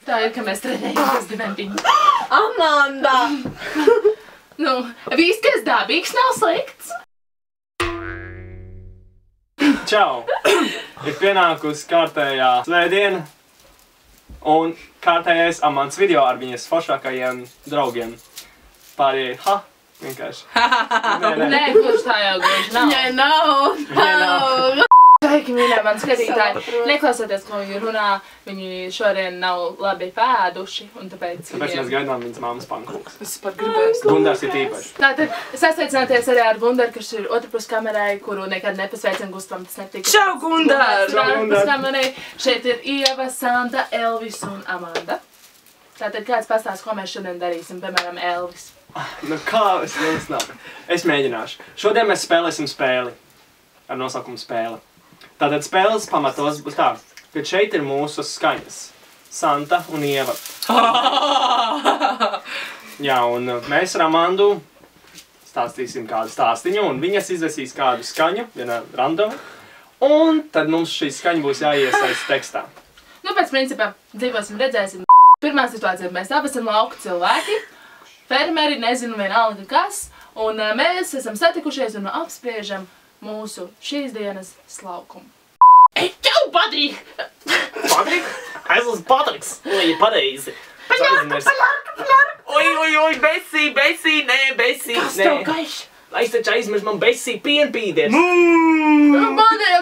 Tā ir, ka mēs trenējamies diventiņu. Amanda! Nu, viss, kas dabīgs, nav slikts. Čau! Ir pienākusi kārtējā svētdiena un kārtējais Amandas video ar viņas foršākajiem draugiem. Pārējie, vienkārši. Nē, gluži tā jau gluži nav. Nē, nav. Sveiki, mīļā man skatītāji. Neklausieties, ko viņi runā. Viņi šodien nav labi pēduši, un tāpēc mēs gaidām viņas mammas pankūks. Es pat gribēju. Gundars ir tīpaši. Tātad sasveicināties arī ar Gundaru, kas ir otrpus kamerai, kuru nekad nepasveicam Gustavam, tas netika. Čau, Gundar! Otrpus kamerai. Šeit ir Ieva, Santa, Elvis un Amanda. Tātad kāds pastāst, ko mēs šodien darīsim, piemēram, Elvis. Nu kā, es nav. Es mēģināšu. Šodien mēs spēlēsim spēli. Ar nosaukumu spēle. Tātad spēles pamatos būs tā, ka šeit ir mūsu skaņas. Santa un Ieva. Jā, un mēs ar Amandu stāstīsim kādu stāstiņu, un viņas izvesīs kādu skaņu, viena randoma. Un tad mums šī skaņa būs jāiesaist tekstā. Nu, pēc principā dzīvosim, redzēsim. Pirmā situācija, mēs abi esam lauku cilvēki. Fermeri, nezinu vienalga kas. Un mēs esam satikušies un apspriežam mūsu šīs dienas slaukumu. Ei, tev patīk! Patrik? Es esmu Patriks. Oi, pareizi. Oi, Besī, nē, Besī, Kas tev gaiš? Es taču aizmirsu, man Besī pienpīdies. Manējā,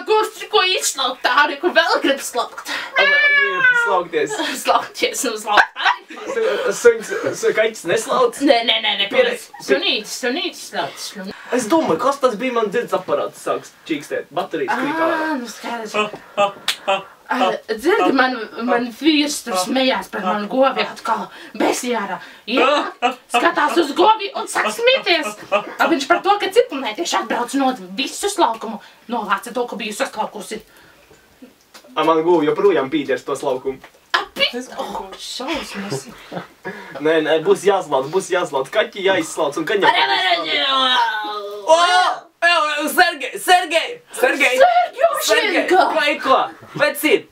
ko izslaukt tā arī, ko vēl grib slaukt. Slaukties. Slaukties un slaukt. Suņs, kaķis neslauc? Nē, pieredz. Sunītis slauc. Es domāju, kas tas bija, man dzirdes aparāts sāks čīkstēt. Baterijas krīt ārā. Nu skaidrs. Dzirdi, man vīrs tur smējās par manu govi atkal besijārā. Jā, skatās uz govi un sāk smieties. Viņš par to, ka cipunē tieši atbrauc no visu slaukumu. Novāca to, ko biju saslaukusi. Man govi joprojām pīdies to slaukumu. Šausmas. Nē, būs jāslauc. Kaķi jāizslauc un kaņā. Sergej! Ko? Vecīt!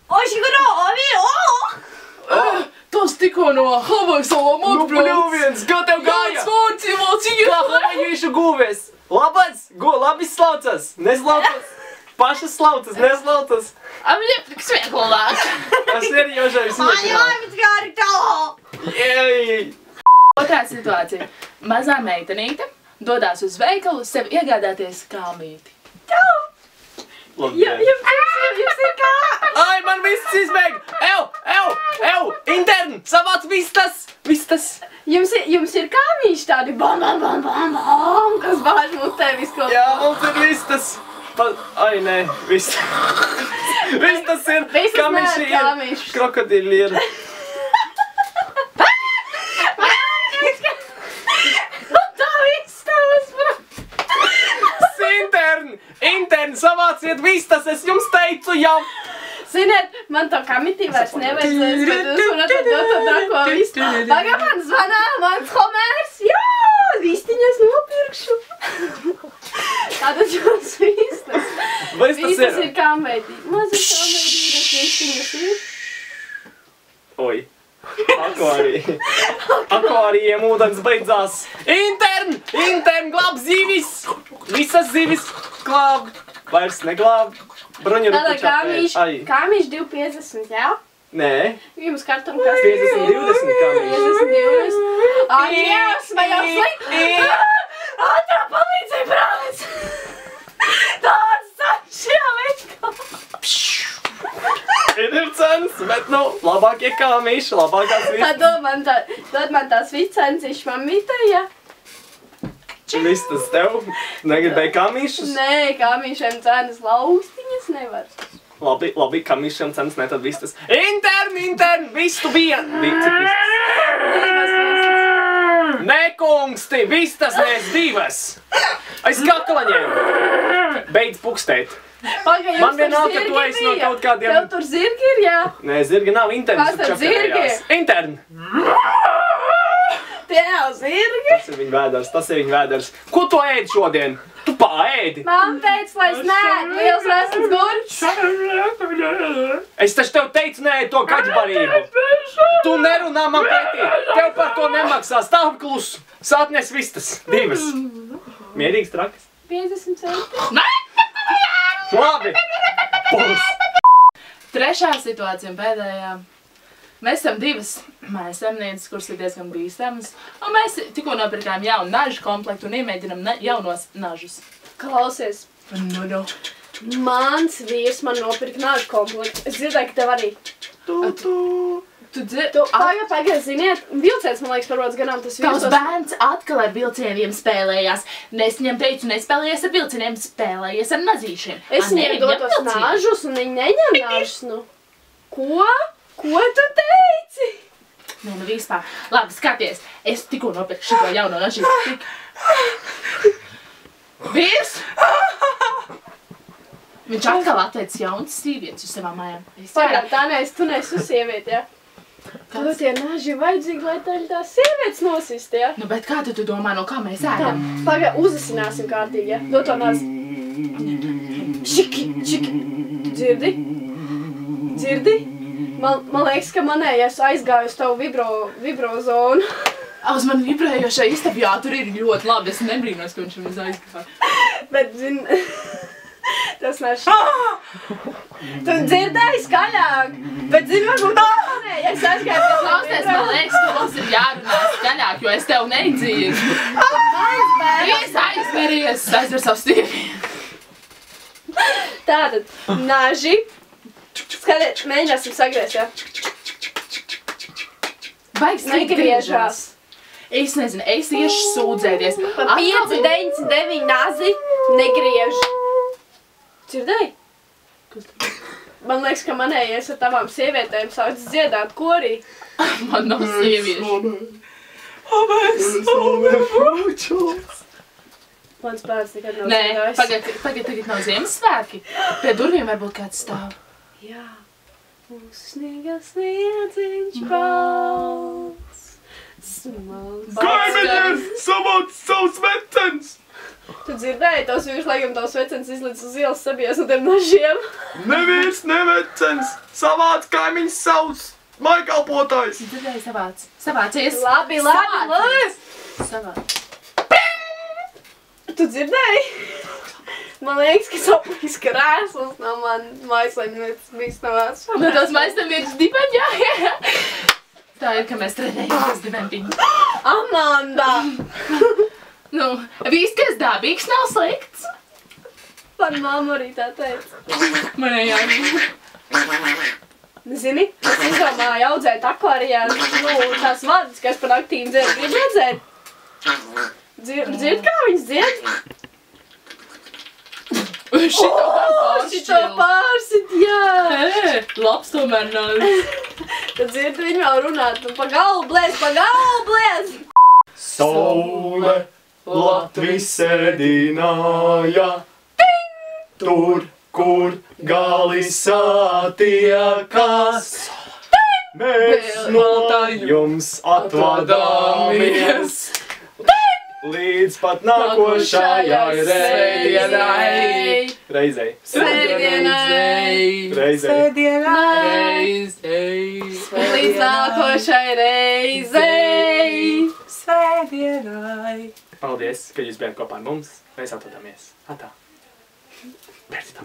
Tas tikko no Havaju salām atbrauc. Bļuviens, kā tev gāja? Kā havajiešu guvēs? Labi slaucas, neslaucas. Pašas slaucas, neslaucas. Viņam tiks vieglāk. Tas ir jošais Jei! Otrā situācija. Mazā meitenīte dodās uz veikalu sev iegādāties kāmīti. Jums ir kā? Ai, man viss izbeig! Intern! Savāc vistas! Jums ir kāmīši tādi bam, kas bāž mutē visko. Jā, mums ir vistas! Ai, nē, vistas ir! Kāmīši ir! Krokodili ir! Intern, savāciet vistas, es jums teicu jau! Ziniet, man to kamitī vairs nevajadzēs, bet jūs varat dot to drako vistu. Pagā man zvanā, mans homērs, jā, vistiņas nopirkšu. Tātad jums vistas. Vistas ir kāmveidī. Mazas kāmveidīgas vistiņas ir. Oi. Akvārijiem ūdens beidzās. Intern, glāb zivis! Visas zivis glāb. Vairs neglāb. Tātad kāmīši 2,50, jā? Nē. Jums kartumkās 50-20 kāmīši. 50-20. Ai, jās, vai jau slikti? Ātrā palīdzēja brālis. Tāds ceļš jāveikā. Ir cenas, bet nu, labākie kāmīši, labākās vistas. Tad dod man tās vicenziši mamītei, ja? Vistas tev? Negribēji kāmīšus? Nē, kāmīšiem cenas laustiņas nevar. Labi, kāmīšiem cenas, ne tad vistas. Intern, vistu bija! Nē, kungsti, vistas mēs divas! Aiz kaklaņiem! Beidz pukstēt! Man vienalga, ka tu esi no kaut kādiem... Tev tur zirgi ir, jā? Nē, zirgi nav, interns. Kas tad zirgi? Intern! Tev zirgi? Tas ir viņa vēders. Ko tu ēdi šodien? Tu paēdi? Mamma teica, lai es neēdu liels resnes gurķis. Es taču tev teicu, neēdi to kaķbarību. Tu Tu nerunā man pretī! Tev par to nemaksā! Stāv klusu! Satnes vistas! 2. Mierīgs trakas? 50 centi. Labi! Puls! Trešā situācija un pēdējā. Mēs esam 2 mājasemnieces, kuras ir diezgan bīstamas, un mēs tikko nopirkām jaunu nažu komplektu un iemēģinam jaunos nažus. Klausies. Nu. Mans vīrs man nopirka nažu komplektu. Es dzirdēju, ka tev arī. Tu dzirdi? Pagaid, ziniet, vilciens, man liekas, parvods ganām tas Tavs bērns atkal ar vilcieniem spēlējās. Es viņam teicu, nespēlējies ar vilcieniem, spēlējies ar nazīšiem. Es viņam dotos nažus, un viņi neņem nažus, nu. Ko? Ko tu teici? Nē, nu vispār. Labi, skaties, es tikko nopirku šito jauno nažīti. Vīrs! Viņš atkal atteicis jaunas sievietes uz savām mājām. Pagaid, tā neesi, tu neesi uz sievieti, ja? Tu tie naži vajadzīgi, lai tās sievietes nosist, ja? Nu, bet kā tu domā, no kā mēs ēdam? Pagaid, uzasināsim kārtīgi, ja? Dod to nazi. Šiki. Tu dzirdi? Dzirdi? Man liekas, ka manējais aizgāju uz tavu vibrozonu. Uz mani vibrējošai istabu, jā, tur ir ļoti labi. Es nebrīnos, ka viņš man aizgāja. Bet, zin... Tas nav Tu dzirdēji skaļāk. Bet, zin, varbūt tā manējais aizgāju pie Klausies, man liekas, ka mums ir jārunā skaļāk, jo es tev neidzīju. Es aizveries savu stīvi. Tātad, naži. Skatiet, mēģināsim sagriezt, jā. Baigs Negriežās. Es nezinu, es iešu sūdzēties. Pa 5,99 nazi negriež. Dzirdēji? Man liekas, ka manējies ar tavām sievietēm sāc dziedāt korī. Man nav sieviešu. Mans bērns nekad nav Nē, dziedājis. tagad nav Ziemassvētki. Pie durvīm varbūt kāds stāv. Jā. Mūsu sniegas sniedziņš balts. Smalks. Kaimiņies! Savāc savus vecens! Tu dzirdēji, tos vīrs, laikam tavs vecens izlic uz ielas sabies no tiem nažiem. Neviens, nevecens! Savāc kaimiņš savus mājkalpotājs! Dzirdēji savācies? Labi. Savāc. Tu dzirdēji? Man liekas, ka saplīs krēsls no man maisaimnieces bīstamās. No tās maisaimnieces divaņā, jā. Tā ir, ka mēs trenējamies divaņpiņu. Amanda! Nu, viss, kas dabīgs, nav slikts. Man mamma arī tā teica. Manai jāņem. Zini, es izdomāju audzēt akvarijā, tās vadas, kas par aktīvi dzird. Gribu redzēt? Dzird, kā viņas dzird? Šito pārsit, jā! Labs tomēr nav. Tad dzird viņu vēl runāt, pa galvu blēs! Saule Latvijas sēdināja tur, kur gali satiekas. Mēs no jums atvadāmies līdz pat nākošajai reizei. Līdz nākošai reizei. Paldies, ka jūs bijāt kopā ar mums. Mēs atvadāmies. Atā. Pēc tam.